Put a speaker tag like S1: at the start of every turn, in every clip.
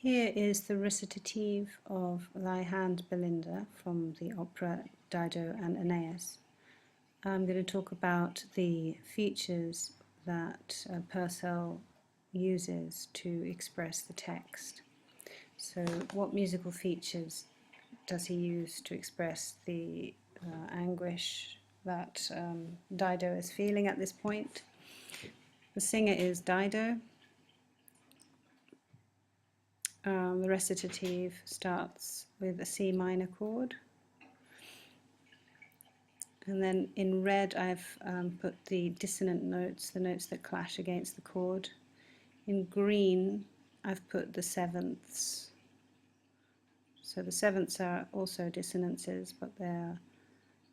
S1: Here is the recitative of Thy Hand, Belinda, from the opera Dido and Aeneas. I'm going to talk about the features that Purcell uses to express the text. So what musical features does he use to express the anguish that Dido is feeling at this point? The singer is Dido. The recitative starts with a C minor chord, and then in red I've put the dissonant notes, the notes that clash against the chord. In green I've put the sevenths. So the sevenths are also dissonances, but they're a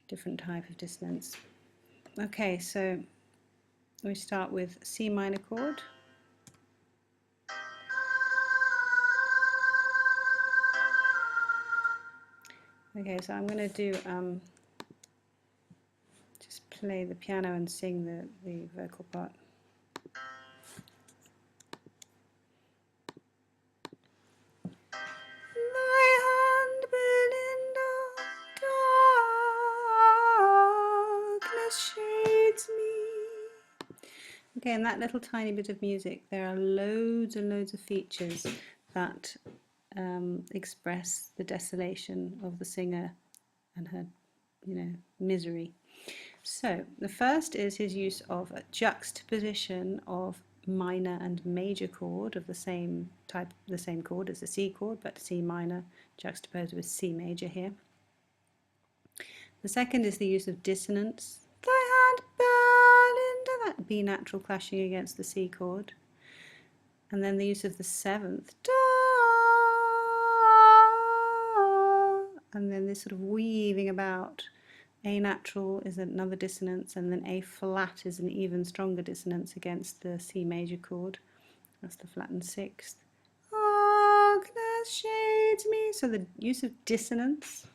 S1: different type of dissonance. Okay, so we start with C minor chord. Okay, so I'm going to do just play the piano and sing the vocal part. Thy hand, Belinda, darkness shades me. Okay, in that little tiny bit of music, there are loads and loads of features that express the desolation of the singer and her, misery. So the first is his use of a juxtaposition of minor and major chord of the same type, the same chord as the C chord, but C minor juxtaposed with C major here. The second is the use of dissonance. Thy hand, Belinda, that B natural clashing against the C chord. And then the use of the seventh, da, and then this sort of weaving about. A natural is another dissonance, and then A flat is an even stronger dissonance against the C major chord. That's the flattened sixth. Darkness shades me. So the use of dissonance,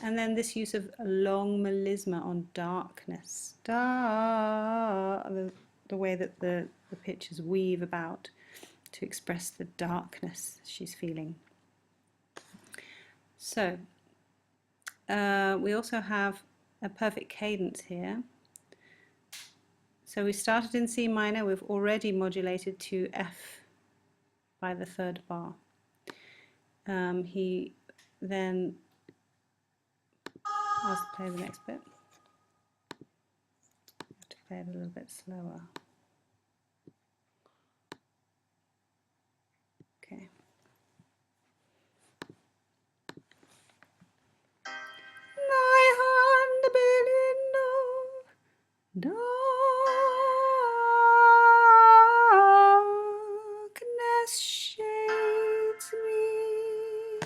S1: and then this use of a long melisma on darkness. The way that the pitches weave about to express the darkness she's feeling. So we also have a perfect cadence here. So we started in C minor, we've already modulated to F by the third bar. He then, I'll play the next bit. I have to play it a little bit slower. Okay. Thy hand, Belinda, darkness shades me.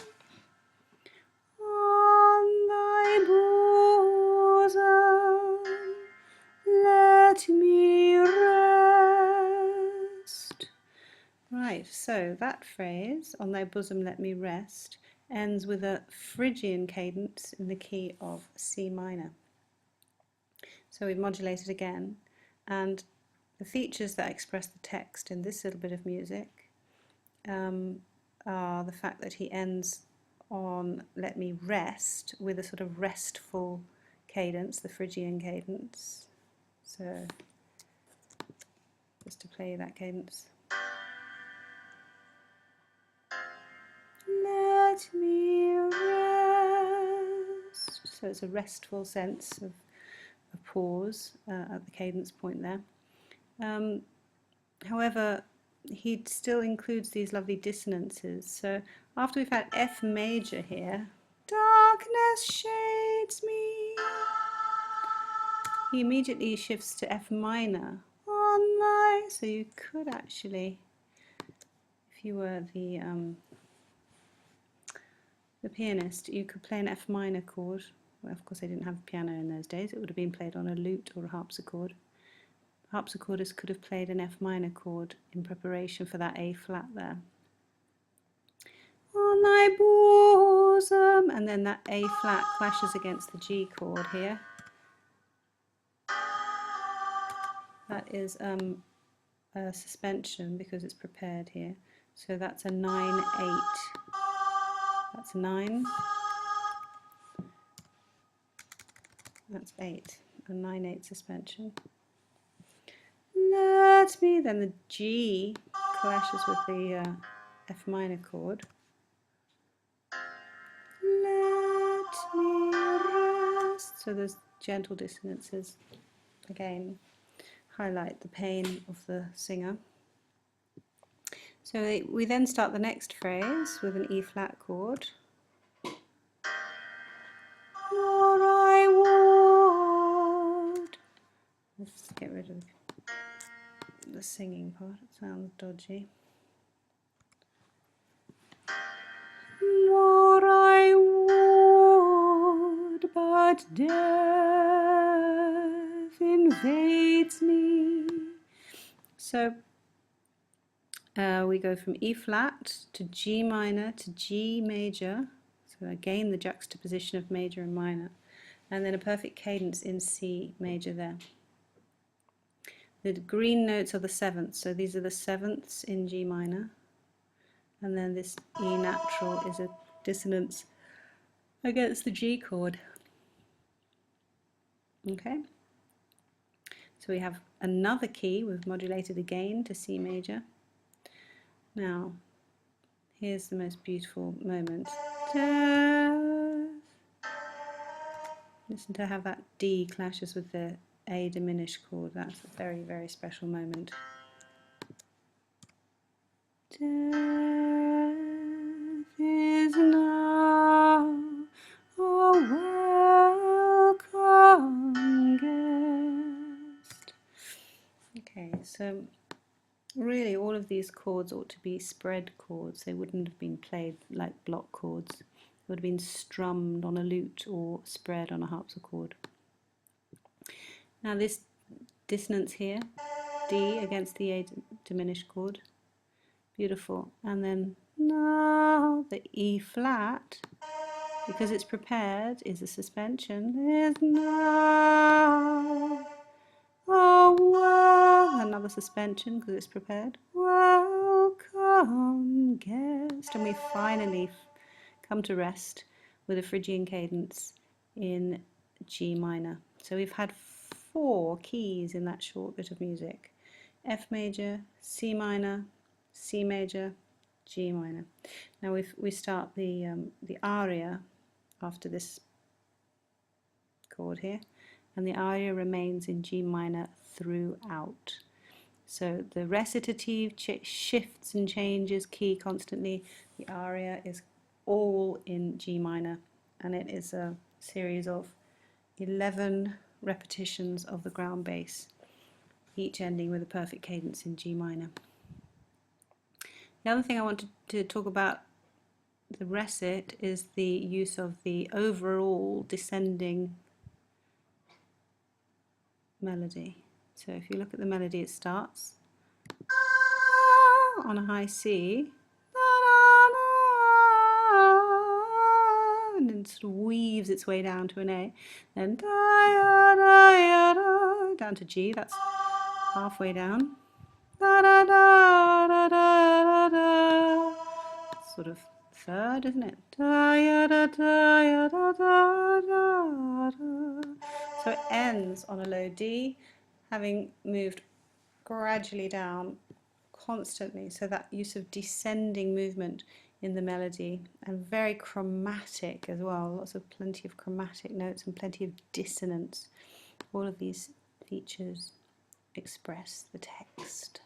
S1: On thy bosom let me rest. Right, so that phrase, on thy bosom let me rest, ends with a Phrygian cadence in the key of C minor. So we've modulated again, and the features that express the text in this little bit of music are the fact that he ends on let me rest with a sort of restful cadence, the Phrygian cadence. So just to play that cadence. Let me rest. So it's a restful sense of a pause at the cadence point there. However, he still includes these lovely dissonances. So after we've had F major here, darkness shades me, he immediately shifts to F minor. On thy, so you could actually, if you were the pianist, you could play an F minor chord. Well, of course, they didn't have a piano in those days. It would have been played on a lute or a harpsichord. Harpsichordists could have played an F minor chord in preparation for that A flat there. On thy bosom, and then that A flat clashes against the G chord here. That is a suspension because it's prepared here. So that's a 9/8. That's a 9. That's 8. A 9/8 suspension. Let me, then the G clashes with the F minor chord. Let me rest. So there's gentle dissonances. Again, highlight the pain of the singer. So we then start the next phrase with an E flat chord. More I would. Let's get rid of the singing part, it sounds dodgy. More I would, but death invades me. So we go from E flat to G minor to G major. So again the juxtaposition of major and minor. And then a perfect cadence in C major there. The green notes are the sevenths, so these are the sevenths in G minor. And then this E natural is a dissonance against the G chord. Okay, so we have another key, we've modulated again to C major. Now, here's the most beautiful moment. Listen to how that D clashes with the A diminished chord. That's a very, very special moment. Death is now a welcome guest. Okay, so really all of these chords ought to be spread chords. They wouldn't have been played like block chords. They would have been strummed on a lute or spread on a harpsichord. Now this dissonance here, D against the A diminished chord, beautiful. And then now the E flat, because it's prepared, is a suspension. Is now, oh well, another suspension because it's prepared. Welcome guest, and we finally come to rest with a Phrygian cadence in G minor. So we've had 4 keys in that short bit of music: F major, C minor, C major, G minor. Now we start the aria after this chord here, and the aria remains in G minor throughout. So the recitative shifts and changes key constantly. The aria is all in G minor, and it is a series of 11 repetitions of the ground bass, each ending with a perfect cadence in G minor. The other thing I wanted to talk about the recit is the use of the overall descending melody. So if you look at the melody, it starts on a high C, and then sort of weaves its way down to an A, then down to G, that's halfway down, sort of third, isn't it? So it ends on a low D, having moved gradually down constantly. So that use of descending movement in the melody, and very chromatic as well, plenty of chromatic notes and plenty of dissonance. All of these features express the text.